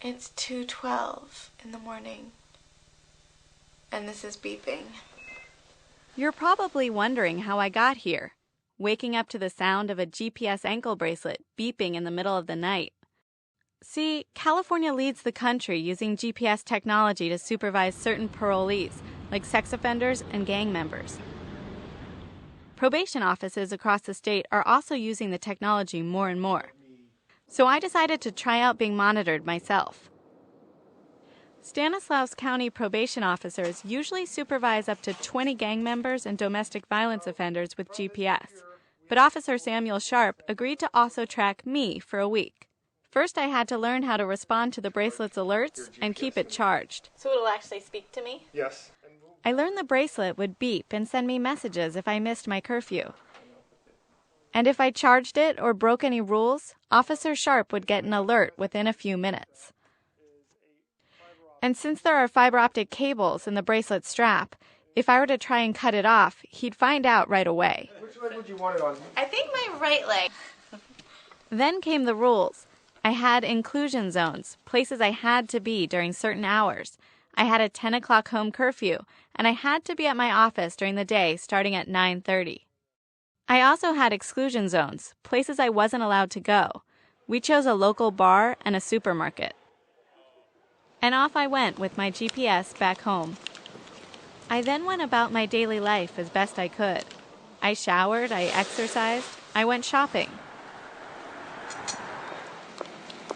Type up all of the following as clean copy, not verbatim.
It's 2:12 in the morning, and this is beeping. You're probably wondering how I got here, waking up to the sound of a GPS ankle bracelet beeping in the middle of the night. See, California leads the country using GPS technology to supervise certain parolees, like sex offenders and gang members. Probation offices across the state are also using the technology more and more. So I decided to try out being monitored myself. Stanislaus County probation officers usually supervise up to 20 gang members and domestic violence offenders with GPS, but Officer Samuel Sharp agreed to also track me for a week. First, I had to learn how to respond to the bracelet's alerts and keep it charged. So it'll actually speak to me? Yes. I learned the bracelet would beep and send me messages if I missed my curfew. And if I charged it or broke any rules, Officer Sharp would get an alert within a few minutes. And since there are fiber optic cables in the bracelet strap, if I were to try and cut it off, he'd find out right away. Which leg would you want it on? I think my right leg. Then came the rules. I had inclusion zones, places I had to be during certain hours. I had a 10 o'clock home curfew, and I had to be at my office during the day starting at 9:30. I also had exclusion zones, places I wasn't allowed to go. We chose a local bar and a supermarket. And off I went with my GPS back home. I then went about my daily life as best I could. I showered, I exercised, I went shopping.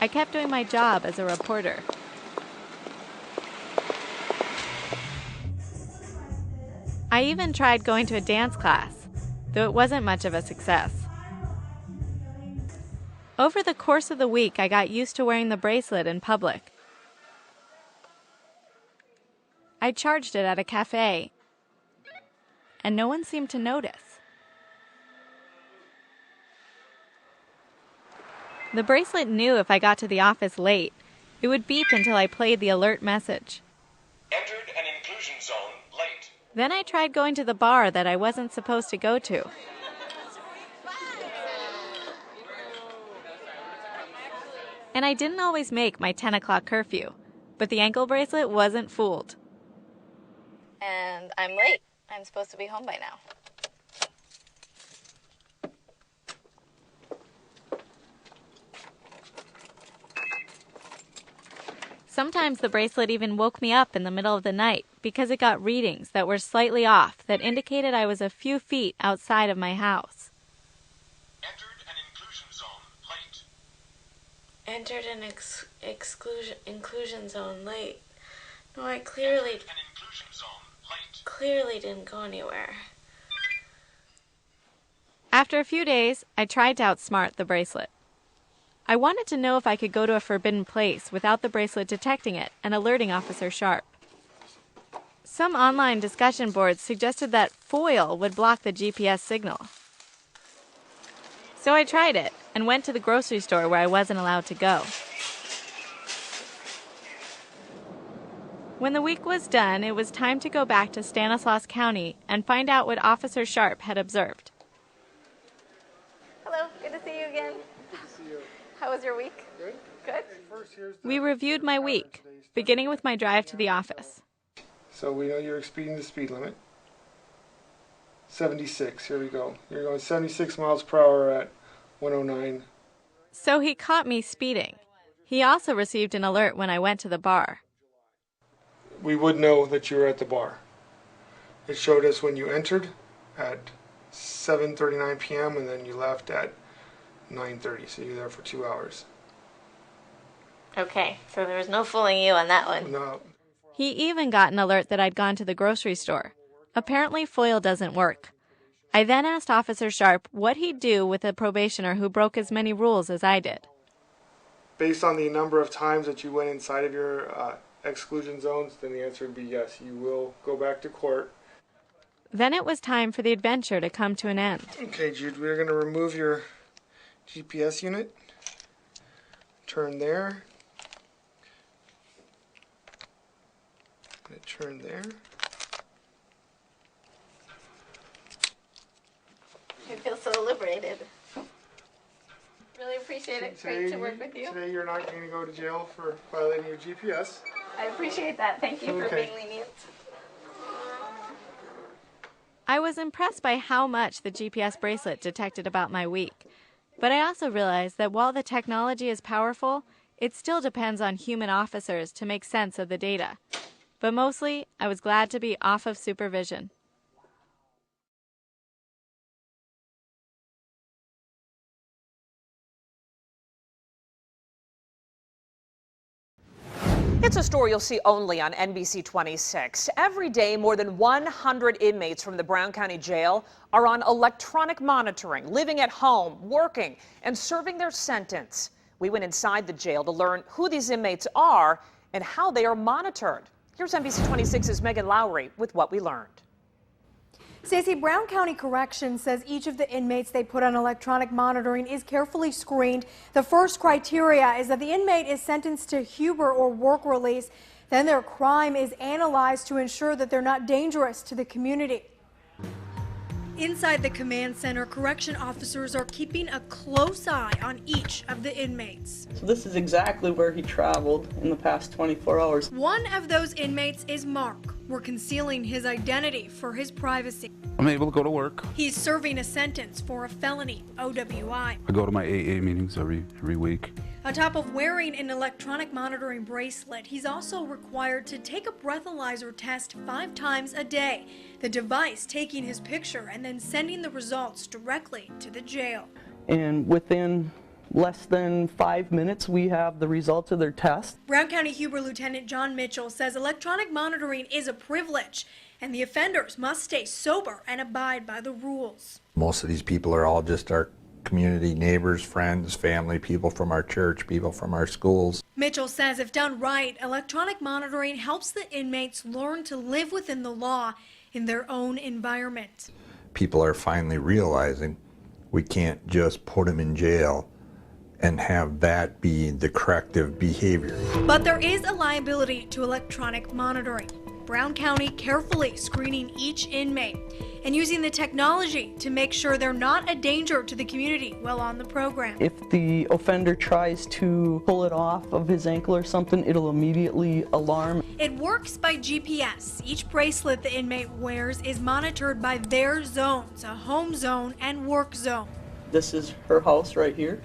I kept doing my job as a reporter. I even tried going to a dance class, though it wasn't much of a success. Over the course of the week, I got used to wearing the bracelet in public. I charged it at a cafe, and no one seemed to notice. The bracelet knew if I got to the office late, it would beep until I played the alert message. Entered an inclusion zone late. Then I tried going to the bar that I wasn't supposed to go to. And I didn't always make my 10 o'clock curfew, but the ankle bracelet wasn't fooled. And I'm late. I'm supposed to be home by now. Sometimes the bracelet even woke me up in the middle of the night because it got readings that were slightly off that indicated I was a few feet outside of my house. Entered an inclusion zone late. Entered an inclusion zone late. No, I clearly Entered an inclusion zone late. didn't go anywhere. After a few days, I tried to outsmart the bracelet. I wanted to know if I could go to a forbidden place without the bracelet detecting it and alerting Officer Sharp. Some online discussion boards suggested that foil would block the GPS signal. So I tried it and went to the grocery store where I wasn't allowed to go. When the week was done, it was time to go back to Stanislaus County and find out what Officer Sharp had observed. Hello, good to see you again. How was your week? Good. Good? We reviewed my week, beginning with my drive to the office. So we know you're exceeding the speed limit. 76, here we go. You're going 76 miles per hour at 109. So he caught me speeding. He also received an alert when I went to the bar. We would know that you were at the bar. It showed us when you entered at 7:39 p.m. and then you left at 9:30, so you're there for 2 hours. Okay, so there was no fooling you on that one. No. He even got an alert that I'd gone to the grocery store. Apparently, foil doesn't work. I then asked Officer Sharp what he'd do with a probationer who broke as many rules as I did. Based on the number of times that you went inside of your exclusion zones, then the answer would be yes, you will go back to court. Then it was time for the adventure to come to an end. Okay, Jude, we're going to remove your GPS unit. Turn there. Turn there. I feel so liberated. Really appreciate appreciate it. Great to work with you. Today you're not going to go to jail for violating your GPS. I appreciate that. Thank you for being lenient. I was impressed by how much the GPS bracelet detected about my week. But I also realized that while the technology is powerful, it still depends on human officers to make sense of the data. But mostly, I was glad to be off of supervision. It's a story you'll see only on NBC 26. Every day, more than 100 inmates from the Brown County Jail are on electronic monitoring, living at home, working, and serving their sentence. We went inside the jail to learn who these inmates are and how they are monitored. Here's NBC 26's Megan Lowry with what we learned. Stacey, Brown County Corrections says each of the inmates they put on electronic monitoring is carefully screened. The first criteria is that the inmate is sentenced to Huber or work release. Then their crime is analyzed to ensure that they're not dangerous to the community. Inside the command center, correction officers are keeping a close eye on each of the inmates. So this is exactly where he traveled in the past 24 hours. One of those inmates is Mark. We're concealing his identity for his privacy. I'm able to go to work. He's serving a sentence for a felony OWI. I go to my AA meetings every week. On top of wearing an electronic monitoring bracelet, he's also required to take a breathalyzer test 5 times a day. The device taking his picture and then sending the results directly to the jail. And within less than 5 minutes, we have the results of their test. Brown County Huber Lieutenant John Mitchell says electronic monitoring is a privilege, and the offenders must stay sober and abide by the rules. Most of these people are all just our community, neighbors, friends, family, people from our church, people from our schools. Mitchell says if done right, electronic monitoring helps the inmates learn to live within the law in their own environment. People are finally realizing we can't just put them in jail and have that be the corrective behavior. But there is a liability to electronic monitoring. Brown County carefully screening each inmate and using the technology to make sure they're not a danger to the community while on the program. If the offender tries to pull it off of his ankle or something, it'll immediately alarm. It works by GPS. Each bracelet the inmate wears is monitored by their zones, a home zone and work zone. This is her house right here.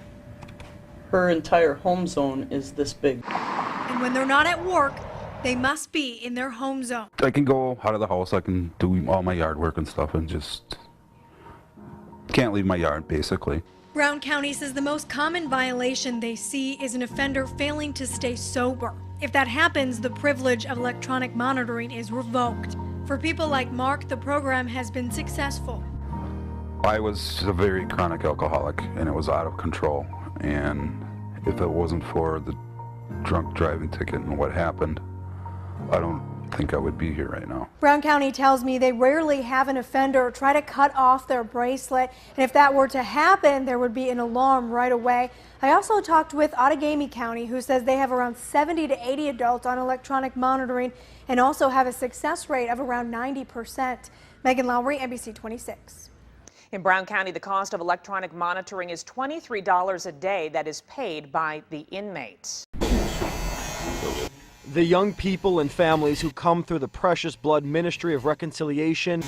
Her entire home zone is this big. And when they're not at work, they must be in their home zone. I can go out of the house, I can do all my yard work and stuff and just can't leave my yard, basically. Brown County says the most common violation they see is an offender failing to stay sober. If that happens, the privilege of electronic monitoring is revoked. For people like Mark, the program has been successful. I was a very chronic alcoholic and it was out of control. And if it wasn't for the drunk driving ticket and what happened, I don't think I would be here right now. Brown County tells me they rarely have an offender try to cut off their bracelet, and if that were to happen, there would be an alarm right away. I also talked with Outagamie County, who says they have around 70 to 80 adults on electronic monitoring and also have a success rate of around 90%. Megan Lowry, NBC 26. In Brown County, the cost of electronic monitoring is $23 a day that is paid by the inmates. The young people and families who come through the Precious Blood Ministry of Reconciliation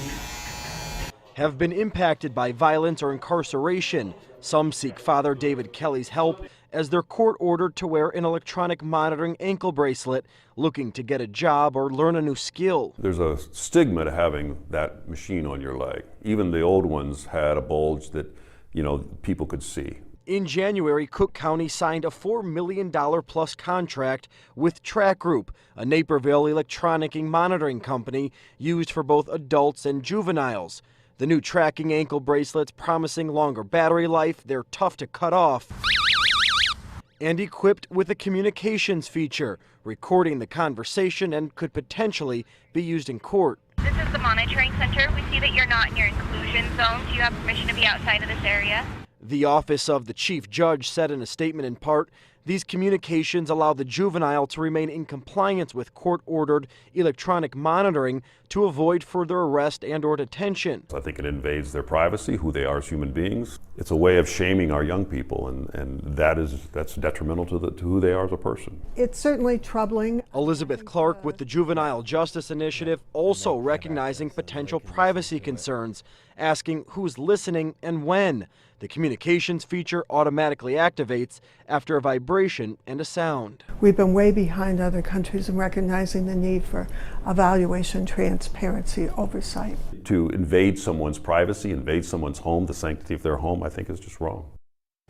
have been impacted by violence or incarceration. Some seek Father David Kelly's help as they're court-ordered to wear an electronic monitoring ankle bracelet, looking to get a job or learn a new skill. There's a stigma to having that machine on your leg. Even the old ones had a bulge that, people could see. In January, Cook County signed a $4 million plus contract with Track Group, a Naperville electronic monitoring company used for both adults and juveniles. The new tracking ankle bracelets promising longer battery life, they're tough to cut off, and equipped with a communications feature, recording the conversation and could potentially be used in court. This is the monitoring center. We see that you're not in your inclusion zone. Do you have permission to be outside of this area? The office of the chief judge said in a statement in part, These communications allow the juvenile to remain in compliance with court-ordered electronic monitoring to avoid further arrest and/or detention. I think it invades their privacy, who they are as human beings. It's a way of shaming our young people, and that's detrimental to who they are as a person. It's certainly troubling. Elizabeth Clark with the Juvenile Justice Initiative also recognizing potential privacy concerns, asking who's listening and when. The communications feature automatically activates after a vibration and a sound. We've been way behind other countries in recognizing the need for evaluation, transparency, oversight. To invade someone's privacy, invade someone's home, the sanctity of their home, I think is just wrong.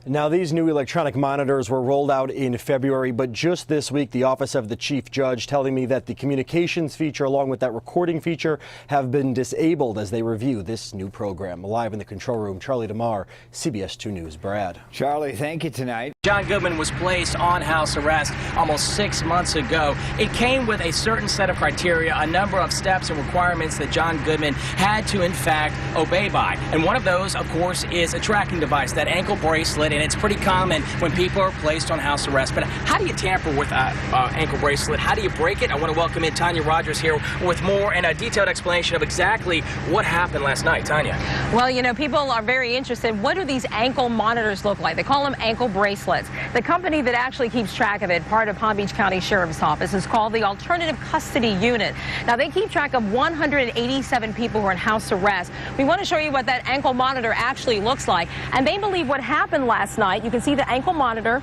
Now, these new electronic monitors were rolled out in February, but just this week, the Office of the Chief Judge telling me that the communications feature along with that recording feature have been disabled as they review this new program. Live in the control room, Charlie DeMar, CBS 2 News. Brad. Charlie, thank you tonight. John Goodman was placed on house arrest almost 6 months ago. It came with a certain set of criteria, a number of steps and requirements that John Goodman had to, in fact, obey by. And one of those, of course, is a tracking device, that ankle bracelet. And it's pretty common when people are placed on house arrest. But how do you tamper with an ankle bracelet? How do you break it? I want to welcome in Tanya Rogers here with more and a detailed explanation of exactly what happened last night. Tanya. Well, you know, people are very interested. What do these ankle monitors look like? They call them ankle bracelets. The company that actually keeps track of it, part of Palm Beach County Sheriff's Office, is called the Alternative Custody Unit. Now, they keep track of 187 people who are in house arrest. We want to show you what that ankle monitor actually looks like. And they believe what happened last night. You can see the ankle monitor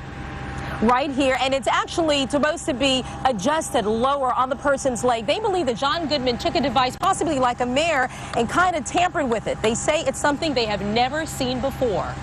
right here, and it's actually supposed to be adjusted lower on the person's leg. They believe that John Goodman took a device, possibly like a mirror, and kind of tampered with it. They say it's something they have never seen before.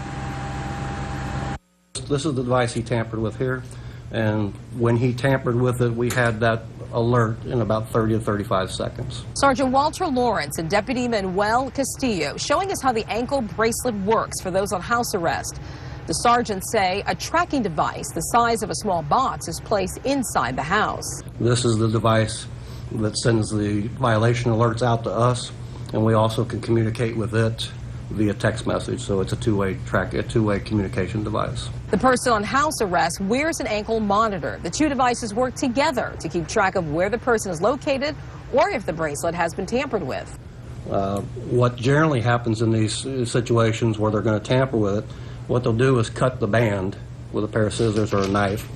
This is the device he tampered with here, and when he tampered with it, we had that alert in about 30 to 35 seconds. Sergeant Walter Lawrence and Deputy Manuel Castillo showing us how the ankle bracelet works for those on house arrest. The sergeants say a tracking device the size of a small box is placed inside the house. This is the device that sends the violation alerts out to us, and we also can communicate with it via text message, so it's a two-way communication device. The person on house arrest wears an ankle monitor. The two devices work together to keep track of where the person is located or if the bracelet has been tampered with. What generally happens in these situations where they're going to tamper with it, what they'll do is cut the band with a pair of scissors or a knife.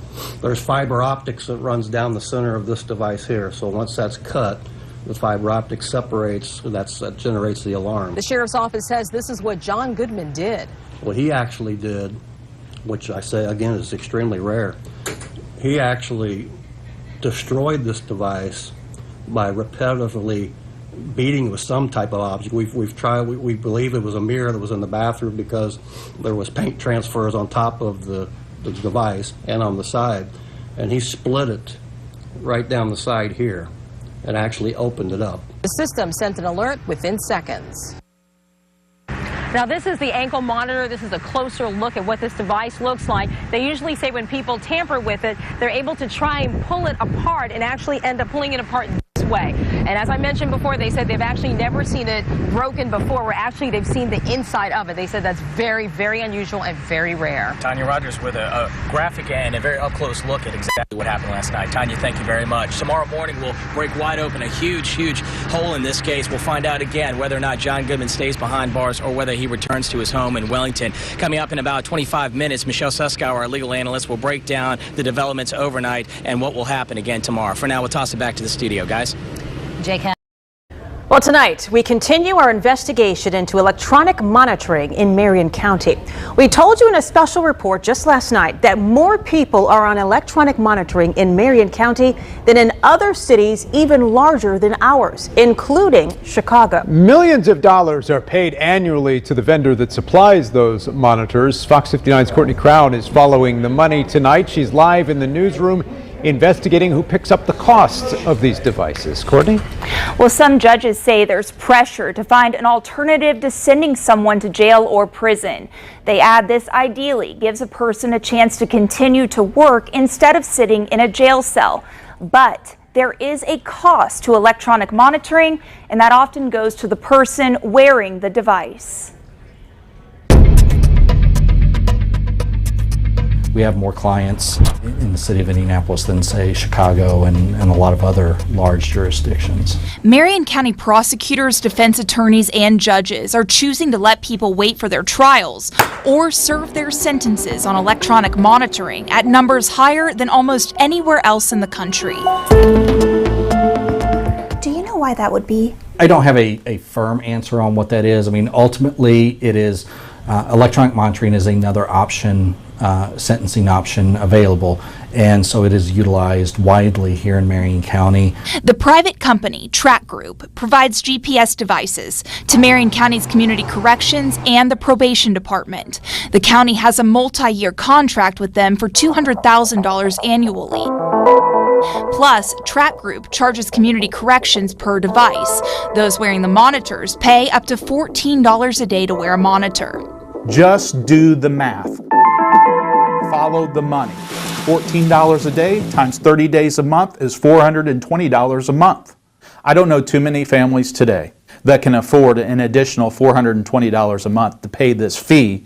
There's fiber optics that runs down the center of this device here, so once that's cut, the fiber optic separates, that generates the alarm. The sheriff's office says this is what John Goodman did. What he actually did, which I say again is extremely rare, he actually destroyed this device by repetitively beating with some type of object. We believe it was a mirror that was in the bathroom because there was paint transfers on top of the device and on the side, and he split it right down the side here and actually opened it up. The system sent an alert within seconds. Now, this is the ankle monitor. This is a closer look at what this device looks like. They usually say when people tamper with it, they're able to try and pull it apart and actually end up pulling it apart this way. And as I mentioned before, they said they've actually never seen it broken before, where actually they've seen the inside of it. They said that's very, very unusual and very rare. Tanya Rogers with a graphic and a very up-close look at exactly what happened last night. Tanya, thank you very much. Tomorrow morning, we'll break wide open a huge, huge hole in this case. We'll find out again whether or not John Goodman stays behind bars or whether he returns to his home in Wellington. Coming up in about 25 minutes, Michelle Suskow, our legal analyst, will break down the developments overnight and what will happen again tomorrow. For now, we'll toss it back to the studio, guys. J.K. Well, tonight, we continue our investigation into electronic monitoring in Marion County. We told you in a special report just last night that more people are on electronic monitoring in Marion County than in other cities even larger than ours, including Chicago. Millions of dollars are paid annually to the vendor that supplies those monitors. Fox 59's Courtney Crown is following the money tonight. She's live in the newsroom investigating who picks up the costs of these devices. Courtney? Well, some judges say there's pressure to find an alternative to sending someone to jail or prison. They add this ideally gives a person a chance to continue to work instead of sitting in a jail cell. But there is a cost to electronic monitoring, and that often goes to the person wearing the device. We have more clients in the city of Indianapolis than, say, Chicago and a lot of other large jurisdictions. Marion County prosecutors, defense attorneys, and judges are choosing to let people wait for their trials or serve their sentences on electronic monitoring at numbers higher than almost anywhere else in the country. Do you know why that would be? I don't have a firm answer on what that is. I mean, ultimately, it is electronic monitoring is another option, sentencing option available, and so it is utilized widely here in Marion County. The private company, Track Group, provides GPS devices to Marion County's community corrections and the probation department. The county has a multi-year contract with them for $200,000 annually. Plus, Track Group charges community corrections per device. Those wearing the monitors pay up to $14 a day to wear a monitor. Just do the math. Follow the money. $14 a day times 30 days a month is $420 a month. I don't know too many families today that can afford an additional $420 a month to pay this fee.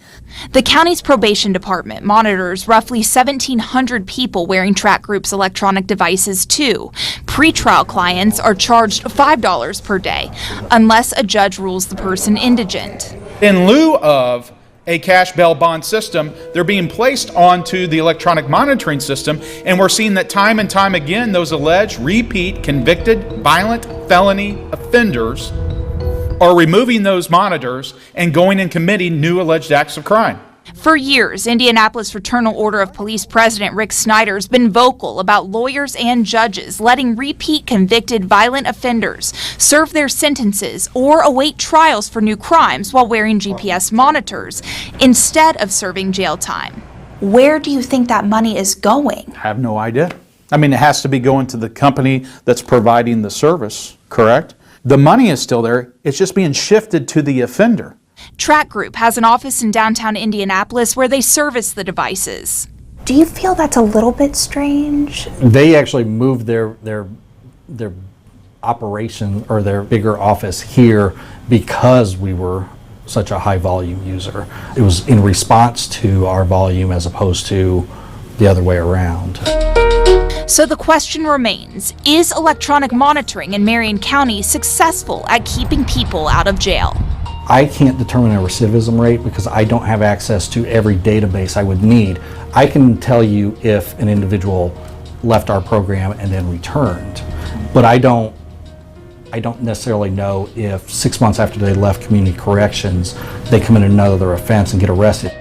The county's probation department monitors roughly 1,700 people wearing Track Group's electronic devices too. Pretrial clients are charged $5 per day, unless a judge rules the person indigent. In lieu of a cash bail bond system, they're being placed onto the electronic monitoring system, and we're seeing that time and time again those alleged repeat convicted violent felony offenders are removing those monitors and going and committing new alleged acts of crime. For years, Indianapolis Fraternal Order of Police President Rick Snyder has been vocal about lawyers and judges letting repeat convicted violent offenders serve their sentences or await trials for new crimes while wearing GPS monitors instead of serving jail time. Where do you think that money is going? I have no idea. I mean, it has to be going to the company that's providing the service, correct? The money is still there, it's just being shifted to the offender. Track Group has an office in downtown Indianapolis where they service the devices. Do you feel that's a little bit strange? They actually moved their operation or their bigger office here because we were such a high volume user. It was in response to our volume as opposed to the other way around. So the question remains, is electronic monitoring in Marion County successful at keeping people out of jail? I can't determine a recidivism rate because I don't have access to every database I would need. I can tell you if an individual left our program and then returned, but I don't necessarily know if 6 months after they left community corrections, they commit another offense and get arrested.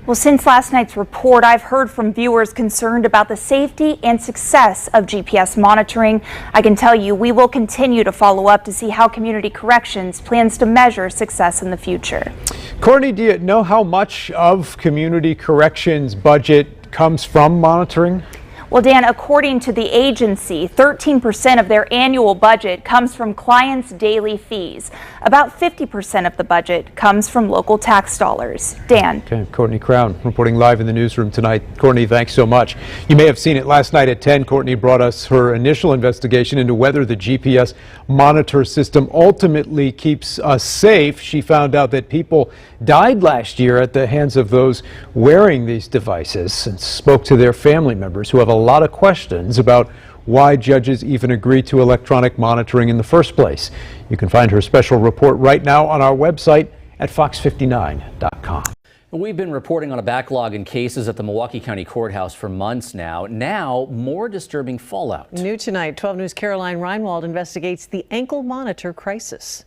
Well, since last night's report, I've heard from viewers concerned about the safety and success of GPS monitoring. I can tell you we will continue to follow up to see how Community Corrections plans to measure success in the future. Courtney, do you know how much of Community Corrections budget comes from monitoring? Well, Dan, according to the agency, 13% of their annual budget comes from clients' daily fees. About 50% of the budget comes from local tax dollars. Dan. Okay, Courtney Crown reporting live in the newsroom tonight. Courtney, thanks so much. You may have seen it last night at 10. Courtney brought us her initial investigation into whether the GPS monitor system ultimately keeps us safe. She found out that people died last year at the hands of those wearing these devices and spoke to their family members who have a lot of questions about why judges even agree to electronic monitoring in the first place. You can find her special report right now on our website at fox59.com. We've been reporting on a backlog in cases at the Milwaukee County Courthouse for months now. Now, more disturbing fallout. New tonight, 12 News' Caroline Reinwald investigates the ankle monitor crisis.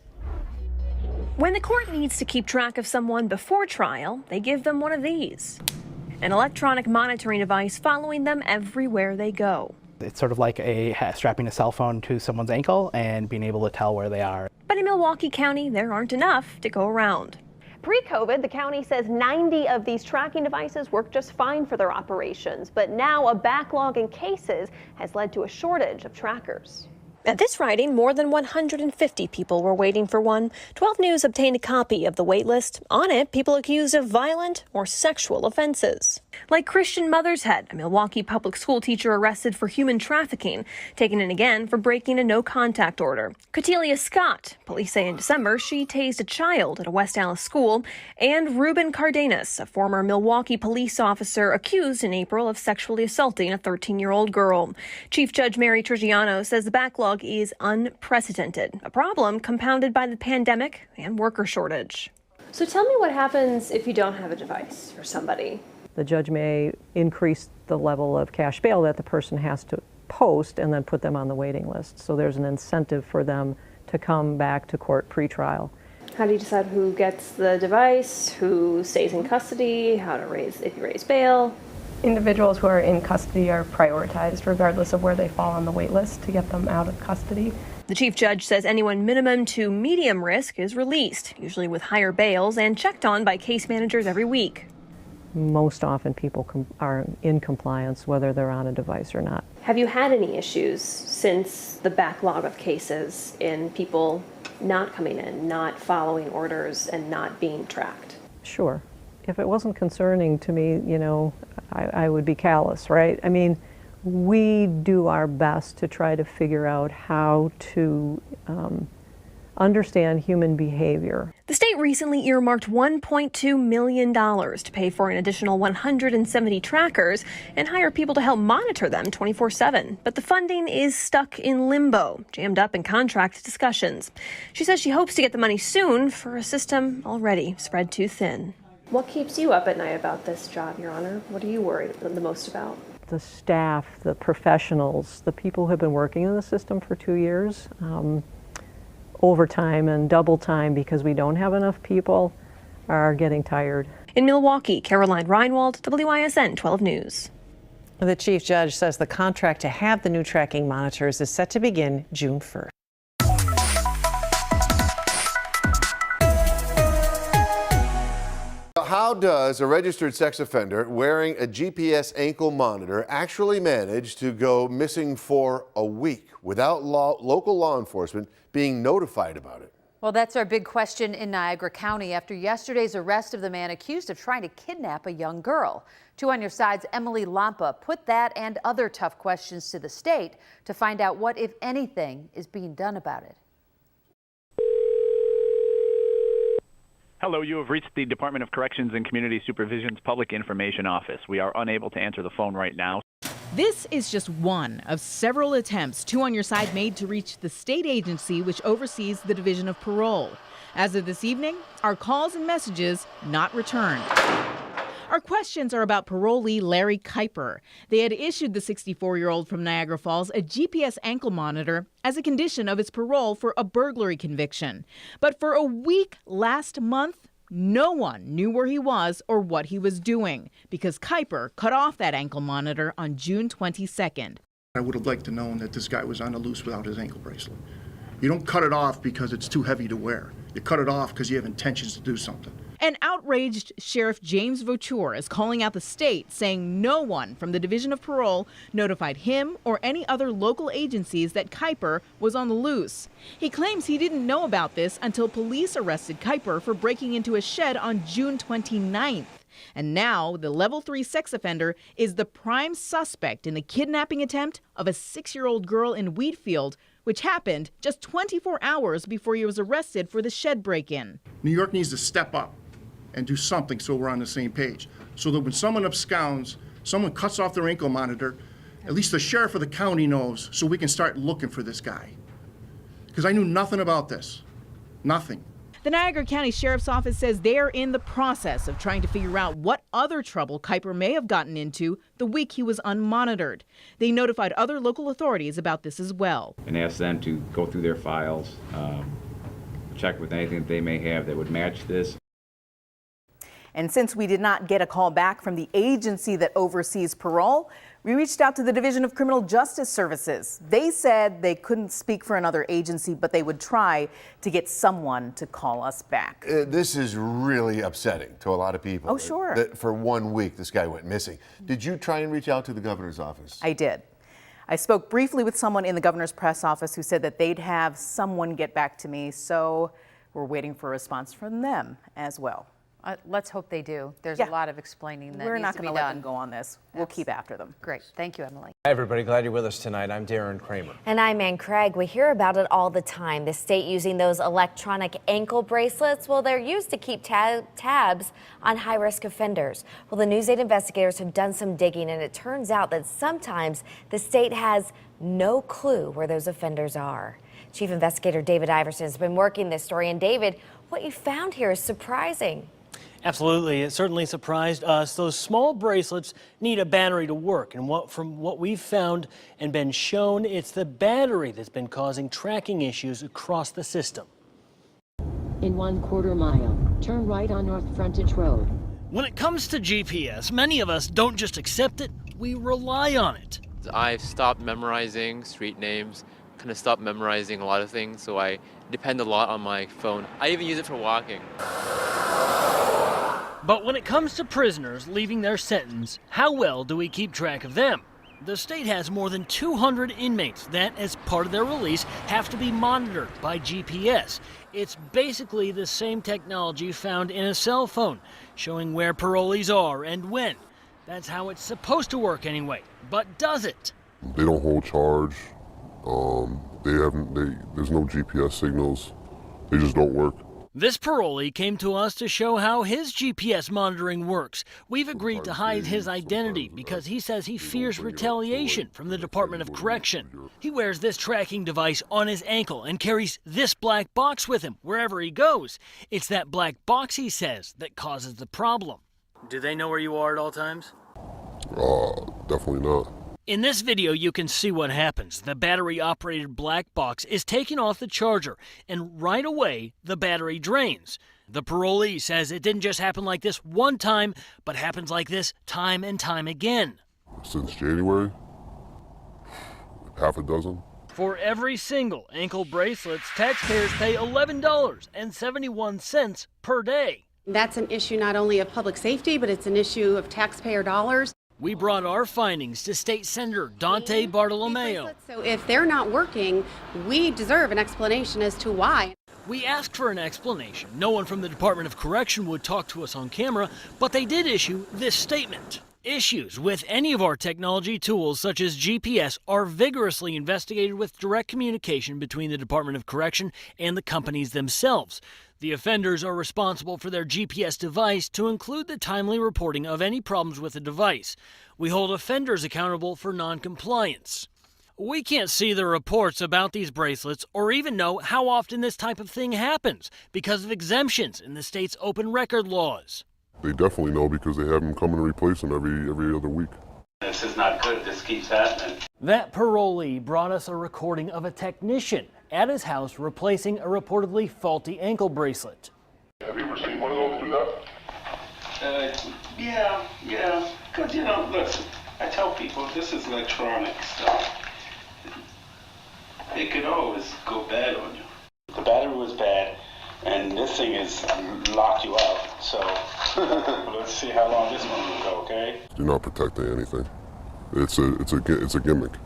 When the court needs to keep track of someone before trial, they give them one of these. An electronic monitoring device following them everywhere they go. It's sort of like strapping a cell phone to someone's ankle and being able to tell where they are. But in Milwaukee County, there aren't enough to go around. Pre-COVID, the county says 90 of these tracking devices work just fine for their operations, but now a backlog in cases has led to a shortage of trackers. At this writing, more than 150 people were waiting for one. 12 News obtained a copy of the wait list. On it, people accused of violent or sexual offenses. Like Christian Mothershead, a Milwaukee public school teacher arrested for human trafficking, taken in again for breaking a no-contact order. Cotelia Scott, police say in December she tased a child at a West Allis school. And Ruben Cardenas, a former Milwaukee police officer accused in April of sexually assaulting a 13-year-old girl. Chief Judge Mary Trigiano says the backlog is unprecedented, a problem compounded by the pandemic and worker shortage. So tell me what happens if you don't have a device for somebody. The judge may increase the level of cash bail that the person has to post and then put them on the waiting list. So there's an incentive for them to come back to court pre-trial. How do you decide who gets the device, who stays in custody, if you raise bail? Individuals who are in custody are prioritized regardless of where they fall on the wait list to get them out of custody. The chief judge says anyone minimum to medium risk is released, usually with higher bails and checked on by case managers every week. Most often people are in compliance whether they're on a device or not. Have you had any issues since the backlog of cases in people not coming in, not following orders, and not being tracked? Sure. If it wasn't concerning to me, I would be callous, right? I mean, we do our best to try to figure out how to understand human behavior. The state recently earmarked $1.2 million to pay for an additional 170 trackers and hire people to help monitor them 24/7. But the funding is stuck in limbo, jammed up in contract discussions. She says she hopes to get the money soon for a system already spread too thin. What keeps you up at night about this job, Your Honor? What are you worried the most about? The staff, the professionals, the people who have been working in the system for 2 years, overtime and double time because we don't have enough people, are getting tired. In Milwaukee, Caroline Reinwald, WISN 12 News. The chief judge says the contract to have the new tracking monitors is set to begin June 1st. How does a registered sex offender wearing a GPS ankle monitor actually manage to go missing for a week without local law enforcement being notified about it? Well, that's our big question in Niagara County after yesterday's arrest of the man accused of trying to kidnap a young girl. 2 on Your Side's Emily Lampa put that and other tough questions to the state to find out what, if anything, is being done about it. Hello, you have reached the Department of Corrections and Community Supervision's Public Information Office. We are unable to answer the phone right now. This is just one of several attempts 2 on Your Side made to reach the state agency which oversees the Division of Parole. As of this evening, our calls and messages not returned. Our questions are about parolee Larry Kuiper. They had issued the 64-year-old from Niagara Falls a GPS ankle monitor as a condition of his parole for a burglary conviction. But for a week last month, no one knew where he was or what he was doing because Kuiper cut off that ankle monitor on June 22nd. I would have liked to know that this guy was on the loose without his ankle bracelet. You don't cut it off because it's too heavy to wear. You cut it off because you have intentions to do something. An outraged Sheriff James Vautour is calling out the state, saying no one from the Division of Parole notified him or any other local agencies that Kuiper was on the loose. He claims he didn't know about this until police arrested Kuiper for breaking into a shed on June 29th. And now the level 3 sex offender is the prime suspect in the kidnapping attempt of a 6-year-old girl in Wheatfield, which happened just 24 hours before he was arrested for the shed break-in. New York needs to step up and do something so we're on the same page. So that when someone absconds, someone cuts off their ankle monitor, at least the sheriff of the county knows so we can start looking for this guy. Because I knew nothing about this. Nothing. The Niagara County Sheriff's Office says they're in the process of trying to figure out what other trouble Kuiper may have gotten into the week he was unmonitored. They notified other local authorities about this as well. And asked them to go through their files, check with anything that they may have that would match this. And since we did not get a call back from the agency that oversees parole, we reached out to the Division of Criminal Justice Services. They said they couldn't speak for another agency, but they would try to get someone to call us back. This is really upsetting to a lot of people. Oh, sure. That for 1 week, this guy went missing. Did you try and reach out to the governor's office? I did. I spoke briefly with someone in the governor's press office who said that they'd have someone get back to me, so we're waiting for a response from them as well. Let's hope they do. There's Yeah. a lot of explaining that We're needs not to going be to let done. them go on this. We'll keep after them. Great. Thank you, Emily. Hi, everybody. Glad you're with us tonight. I'm Darren Kramer. And I'm Ann Craig. We hear about it all the time. The state using those electronic ankle bracelets. Well, they're used to keep tabs on high-risk offenders. Well, the News 8 investigators have done some digging, and it turns out that sometimes the state has no clue where those offenders are. Chief Investigator David Iverson has been working this story. And David, what you found here is surprising. Absolutely. It certainly surprised us. Those small bracelets need a battery to work. And from what we've found and been shown, it's the battery that's been causing tracking issues across the system. In 1/4 mile, turn right on North Frontage Road. When it comes to GPS, many of us don't just accept it, we rely on it. I've stopped memorizing street names, kind of stopped memorizing a lot of things, so I depend a lot on my phone. I even use it for walking. But when it comes to prisoners leaving their sentence, how well do we keep track of them? The state has more than 200 inmates that, as part of their release, have to be monitored by GPS. It's basically the same technology found in a cell phone, showing where parolees are and when. That's how it's supposed to work anyway. But does it? They don't hold charge. There's no GPS signals. They just don't work. This parolee came to us to show how his GPS monitoring works. We've agreed to hide his identity because he says he fears retaliation from the Department of Correction. He wears this tracking device on his ankle and carries this black box with him wherever he goes. It's that black box, he says, that causes the problem. Do they know where you are at all times? Definitely not. In this video, you can see what happens. The battery-operated black box is taken off the charger, and right away, the battery drains. The parolee says it didn't just happen like this one time, but happens like this time and time again. Since January, half a dozen. For every single ankle bracelets, taxpayers pay $11.71 per day. That's an issue not only of public safety, but it's an issue of taxpayer dollars. We brought our findings to State Senator Dante Bartolomeo. So if they're not working, we deserve an explanation as to why. We asked for an explanation. No one from the Department of Correction would talk to us on camera, but they did issue this statement. Issues with any of our technology tools, such as GPS, are vigorously investigated with direct communication between the Department of Correction and the companies themselves. The offenders are responsible for their GPS device to include the timely reporting of any problems with the device. We hold offenders accountable for non-compliance. We can't see the reports about these bracelets or even know how often this type of thing happens because of exemptions in the state's open record laws. They definitely know because they have them come and replace them every other week. This is not good. This keeps happening. That parolee brought us a recording of a technician at his house replacing a reportedly faulty ankle bracelet. Have you ever seen one of those do that? Yeah. Because, listen, I tell people this is electronic stuff. It could always go bad on you. The battery was bad, and this thing is locked you out. So let's see how long this one will go, okay? You're not protecting anything. It's a gimmick.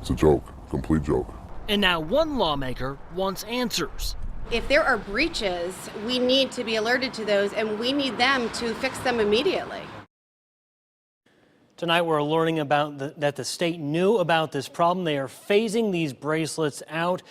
It's a joke, complete joke. And now one lawmaker wants answers. If there are breaches, we need to be alerted to those, and we need them to fix them immediately. Tonight we're learning about that the state knew about this problem. They are phasing these bracelets out.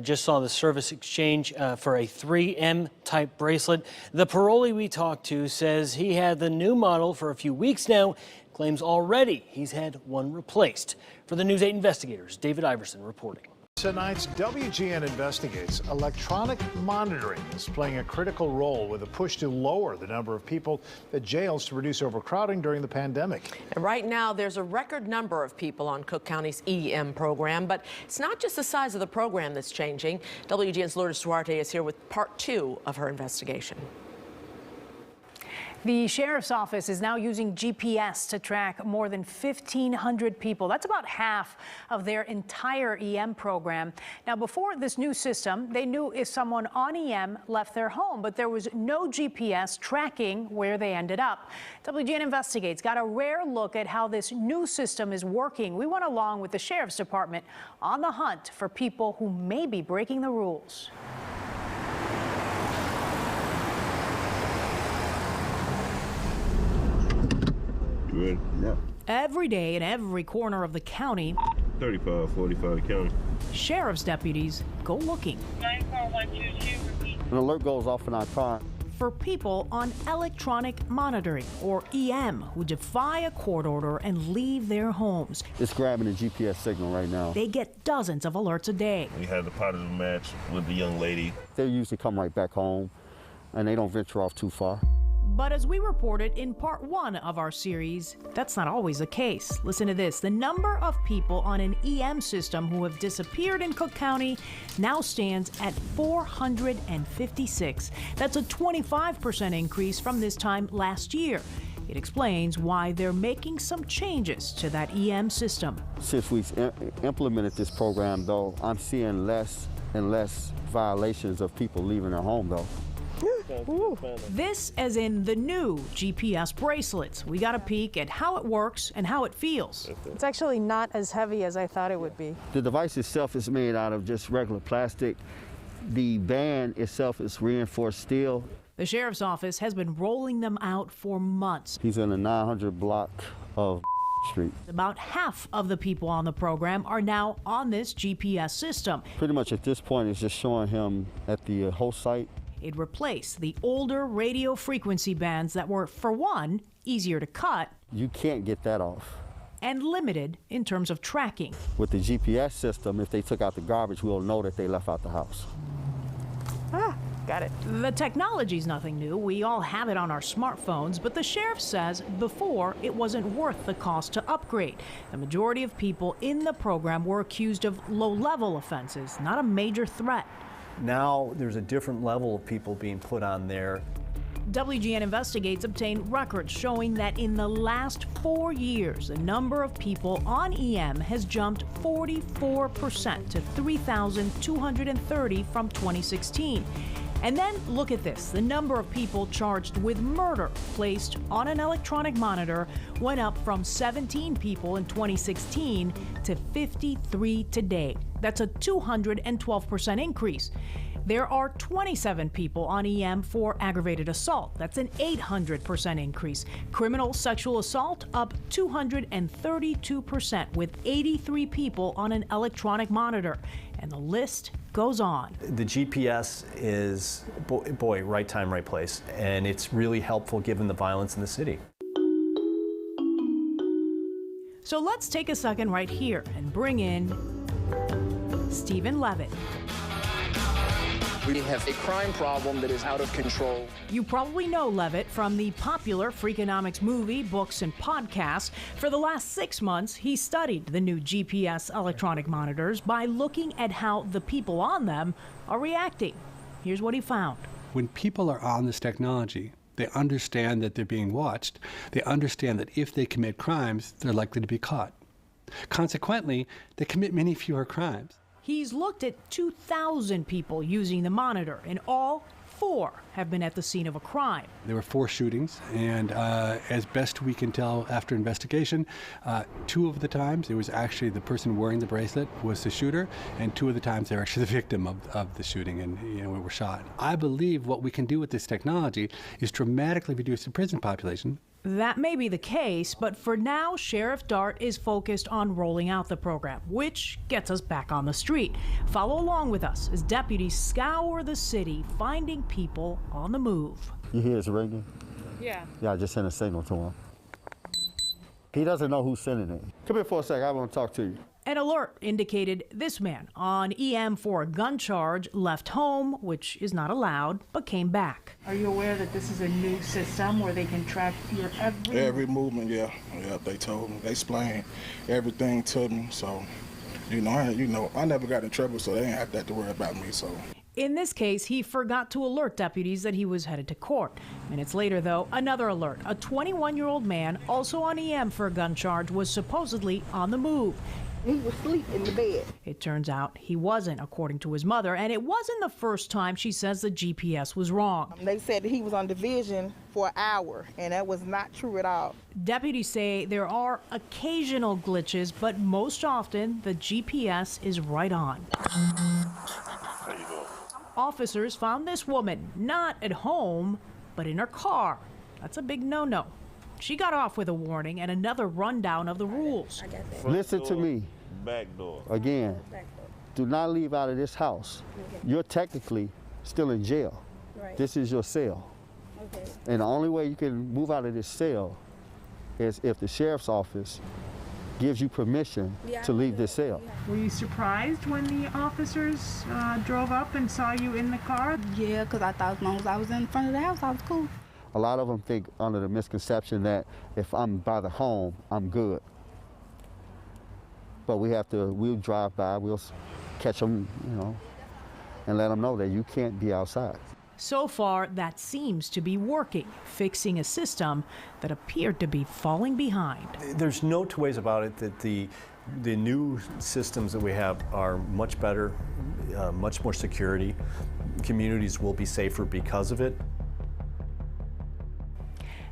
Just saw the service exchange for a 3M type bracelet. The parolee we talked to says he had the new model for a few weeks now. Claims already he's had one replaced. For the News 8 investigators, David Iverson reporting. Tonight's WGN Investigates. Electronic monitoring is playing a critical role with a push to lower the number of people at jails to reduce overcrowding during the pandemic. And right now, there's a record number of people on Cook County's EM program, but it's not just the size of the program that's changing. WGN's Lourdes Duarte is here with part 2 of her investigation. The sheriff's office is now using GPS to track more than 1,500 people. That's about half of their entire EM program. Now, before this new system, they knew if someone on EM left their home, but there was no GPS tracking where they ended up. WGN Investigates got a rare look at how this new system is working. We went along with the sheriff's department on the hunt for people who may be breaking the rules. Ready? Yeah. Every day in every corner of the county, 35, 45 county. sheriff's deputies go looking 94122, repeat. An alert goes off in our car for people on electronic monitoring, or EM, who defy a court order and leave their homes. It's grabbing a GPS signal right now. They get dozens of alerts a day. We had the positive match with the young lady. They usually come right back home, and they don't venture off too far. But as we reported in part 1 of our series, that's not always the case. Listen to this. The number of people on an EM system who have disappeared in Cook County now stands at 456. That's a 25% increase from this time last year. It explains why they're making some changes to that EM system. Since we've implemented this program, though, I'm seeing less and less violations of people leaving their home, though. This as in the new GPS bracelets. We got a peek at how it works and how it feels. It's actually not as heavy as I thought it would be. The device itself is made out of just regular plastic. The band itself is reinforced steel. The sheriff's office has been rolling them out for months. He's in a 900 block of Street. About half of the people on the program are now on this GPS system. Pretty much at this point, it's just showing him at the host site. It replaced the older radio frequency bands that were, for one, easier to cut. You can't get that off. And limited in terms of tracking. With the GPS system, if they took out the garbage, we'll know that they left out the house. Got it. The technology's nothing new. We all have it on our smartphones, but the sheriff says before it wasn't worth the cost to upgrade. The majority of people in the program were accused of low-level offenses, not a major threat. Now there's a different level of people being put on there. WGN Investigates obtained records showing that in the last 4 years, the number of people on EM has jumped 44% to 3,230 from 2016. And then look at this. The number of people charged with murder placed on an electronic monitor went up from 17 people in 2016 to 53 today. That's a 212% increase. There are 27 people on EM for aggravated assault. That's an 800% increase. Criminal sexual assault up 232%, with 83 people on an electronic monitor. And the list goes on. The GPS is, boy, right time, right place. And it's really helpful given the violence in the city. So let's take a second right here and bring in Stephen Levitt. We have a crime problem that is out of control. You probably know Levitt from the popular Freakonomics movie, books, and podcasts. For the last 6 months, he studied the new GPS electronic monitors by looking at how the people on them are reacting. Here's what he found. When people are on this technology, they understand that they're being watched. They understand that if they commit crimes, they're likely to be caught. Consequently, they commit many fewer crimes. He's looked at 2,000 people using the monitor, and all 4 have been at the scene of a crime. There were 4 shootings, and as best we can tell after investigation, 2 of the times it was actually the person wearing the bracelet was the shooter, and 2 of the times they were actually the victim of the shooting, and we were shot. I believe what we can do with this technology is dramatically reduce the prison population. That may be the case, but for now, Sheriff Dart is focused on rolling out the program, which gets us back on the street. Follow along with us as deputies scour the city, finding people on the move. You hear it's ringing? Yeah. Yeah, I just sent a signal to him. He doesn't know who's sending it. Come here for a second, I want to talk to you. An alert indicated this man on EM for a gun charge left home, which is not allowed, but came back. Are you aware that this is a new system where they can track your every movement? Yeah, they told me, they explained everything to me. So, I never got in trouble, so they didn't have that to worry about me. So. In this case, he forgot to alert deputies that he was headed to court. Minutes later, though, another alert. A 21-year-old man, also on EM for a gun charge, was supposedly on the move. He was asleep in the bed. It turns out he wasn't, according to his mother, and it wasn't the first time she says the GPS was wrong. They said that he was on division for an hour, and that was not true at all. Deputies say there are occasional glitches, but most often the GPS is right on. Officers found this woman not at home, but in her car. That's a big no-no. She got off with a warning and another rundown of the rules. Listen to me. Back door. Again, do not leave out of this house. You're technically still in jail. This is your cell. And the only way you can move out of this cell is if the sheriff's office gives you permission to leave this cell. Were you surprised when the officers drove up and saw you in the car? Yeah, because I thought as long as I was in front of the house, I was cool. A lot of them think under the misconception that if I'm by the home, I'm good. But we'll drive by, we'll catch them, and let them know that you can't be outside. So far, that seems to be working, fixing a system that appeared to be falling behind. There's no two ways about it that the new systems that we have are much better, much more security. Communities will be safer because of it.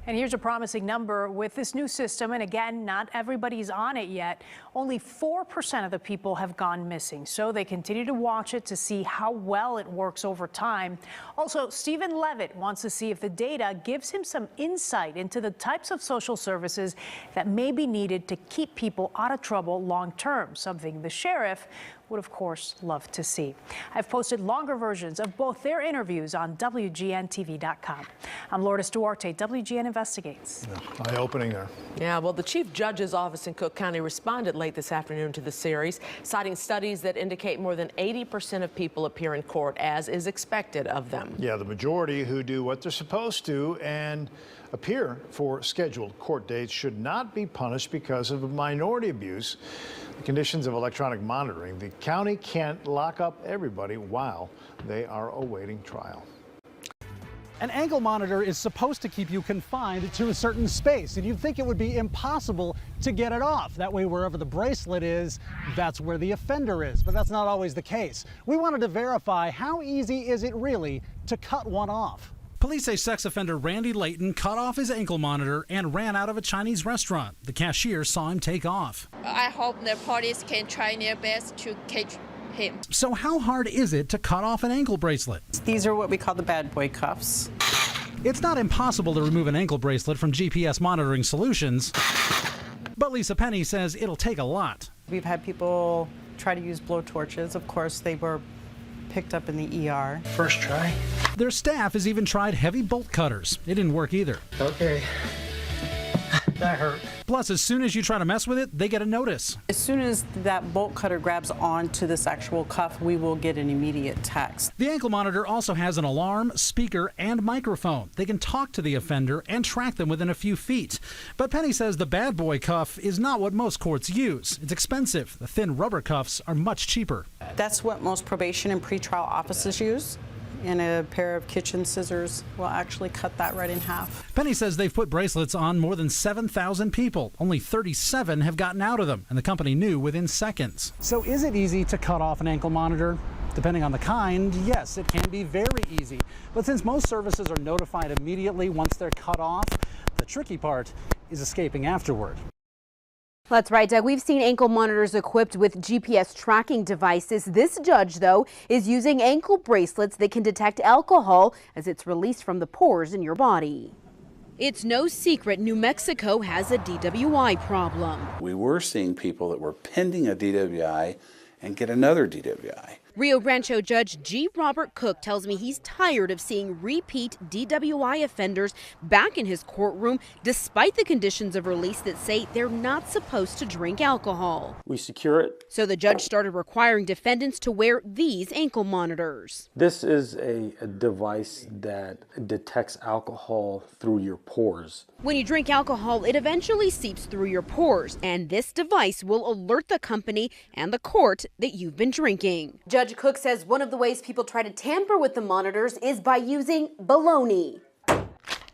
And here's a promising number with this new system, and again, not everybody's on it yet. Only 4% of the people have gone missing, so they continue to watch it to see how well it works over time. Also, Stephen Levitt wants to see if the data gives him some insight into the types of social services that may be needed to keep people out of trouble long term, something the sheriff would, of course, love to see. I've posted longer versions of both their interviews on WGNTV.com. I'm Lourdes Duarte, WGN Investigates. Eye-opening there. Yeah, well, the chief judge's office in Cook County responded late this afternoon to the series, citing studies that indicate more than 80% of people appear in court, as is expected of them. Yeah, the majority who do what they're supposed to and appear for scheduled court dates should not be punished because of minority abuse. The conditions of electronic monitoring. The county can't lock up everybody while they are awaiting trial. An ankle monitor is supposed to keep you confined to a certain space, and you'd think it would be impossible to get it off. That way, wherever the bracelet is, that's where the offender is, but that's not always the case. We wanted to verify how easy is it really to cut one off. Police say sex offender Randy Layton cut off his ankle monitor and ran out of a Chinese restaurant. The cashier saw him take off. I hope the police can try their best to catch him. So how hard is it to cut off an ankle bracelet? These are what we call the bad boy cuffs. It's not impossible to remove an ankle bracelet from GPS monitoring solutions, but Lisa Penny says it'll take a lot. We've had people try to use blow torches. Of course, they were picked up in the ER. First try. Their staff has even tried heavy bolt cutters. It didn't work either. Okay. That hurt. Plus, as soon as you try to mess with it, they get a notice. As soon as that bolt cutter grabs onto this actual cuff, we will get an immediate text. The ankle monitor also has an alarm, speaker, and microphone. They can talk to the offender and track them within a few feet. But Penny says the bad boy cuff is not what most courts use. It's expensive. The thin rubber cuffs are much cheaper. That's what most probation and pretrial offices use. And a pair of kitchen scissors will actually cut that right in half. Penny says they've put bracelets on more than 7,000 people. Only 37 have gotten out of them, and the company knew within seconds. So is it easy to cut off an ankle monitor? Depending on the kind, yes, it can be very easy. But since most services are notified immediately once they're cut off, the tricky part is escaping afterward. That's right, Doug. We've seen ankle monitors equipped with GPS tracking devices. This judge, though, is using ankle bracelets that can detect alcohol as it's released from the pores in your body. It's no secret New Mexico has a DWI problem. We were seeing people that were pending a DWI and get another DWI. Rio Rancho Judge G. Robert Cook tells me he's tired of seeing repeat DWI offenders back in his courtroom despite the conditions of release that say they're not supposed to drink alcohol. We secure it. So the judge started requiring defendants to wear these ankle monitors. This is a device that detects alcohol through your pores. When you drink alcohol, it eventually seeps through your pores, and this device will alert the company and the court that you've been drinking. Judge Judge Cook says one of the ways people try to tamper with the monitors is by using baloney.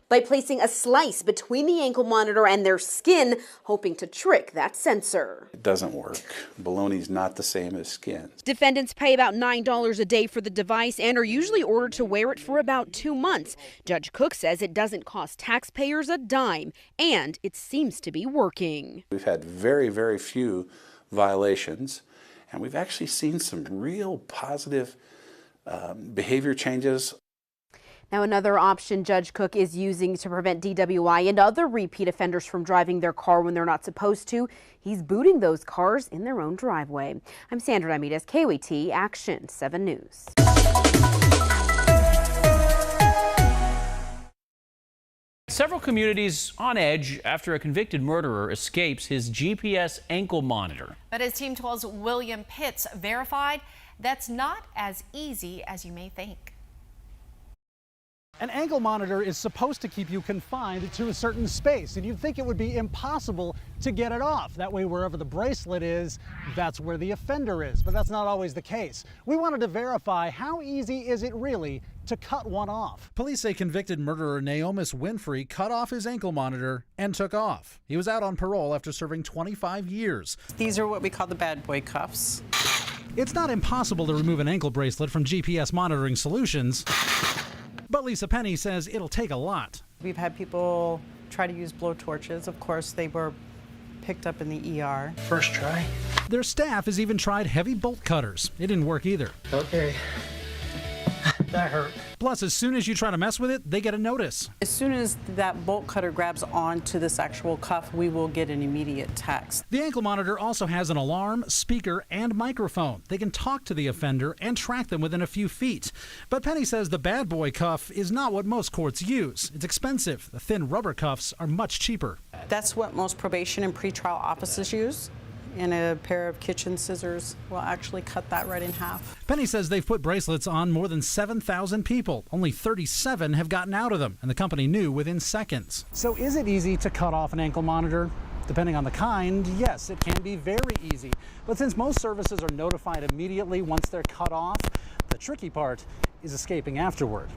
By placing a slice between the ankle monitor and their skin, hoping to trick that sensor. It doesn't work. Baloney's not the same as skin. Defendants pay about $9 a day for the device and are usually ordered to wear it for about 2 months. Judge Cook says it doesn't cost taxpayers a dime, and it seems to be working. We've had very, very few violations, and we've actually seen some real positive behavior changes. Now, another option Judge Cook is using to prevent DWI and other repeat offenders from driving their car when they're not supposed to, he's booting those cars in their own driveway. I'm Sandra Ramirez, KOAT Action 7 News. Several communities on edge after a convicted murderer escapes his GPS ankle monitor. But as Team 12's William Pitts verified, that's not as easy as you may think. An ankle monitor is supposed to keep you confined to a certain space, and you'd think it would be impossible to get it off. That way, wherever the bracelet is, that's where the offender is. But that's not always the case. We wanted to verify how easy is it really to cut one off. Police say convicted murderer Naomis Winfrey cut off his ankle monitor and took off. He was out on parole after serving 25 years. These are what we call the bad boy cuffs. It's not impossible to remove an ankle bracelet from GPS monitoring solutions, but Lisa Penny says it'll take a lot. We've had people try to use blowtorches. Of course, they were picked up in the ER. First try. Their staff has even tried heavy bolt cutters. It didn't work either. Okay. That hurt. Plus, as soon as you try to mess with it, they get a notice. As soon as that bolt cutter grabs onto this actual cuff, we will get an immediate text. The ankle monitor also has an alarm, speaker, and microphone. They can talk to the offender and track them within a few feet. But Penny says the bad boy cuff is not what most courts use. It's expensive. The thin rubber cuffs are much cheaper. That's what most probation and pretrial offices use. And a pair of kitchen scissors will actually cut that right in half. Penny says they've put bracelets on more than 7,000 people. Only 37 have gotten out of them, and the company knew within seconds. So is it easy to cut off an ankle monitor? Depending on the kind, yes, it can be very easy. But since most services are notified immediately once they're cut off, the tricky part is escaping afterward.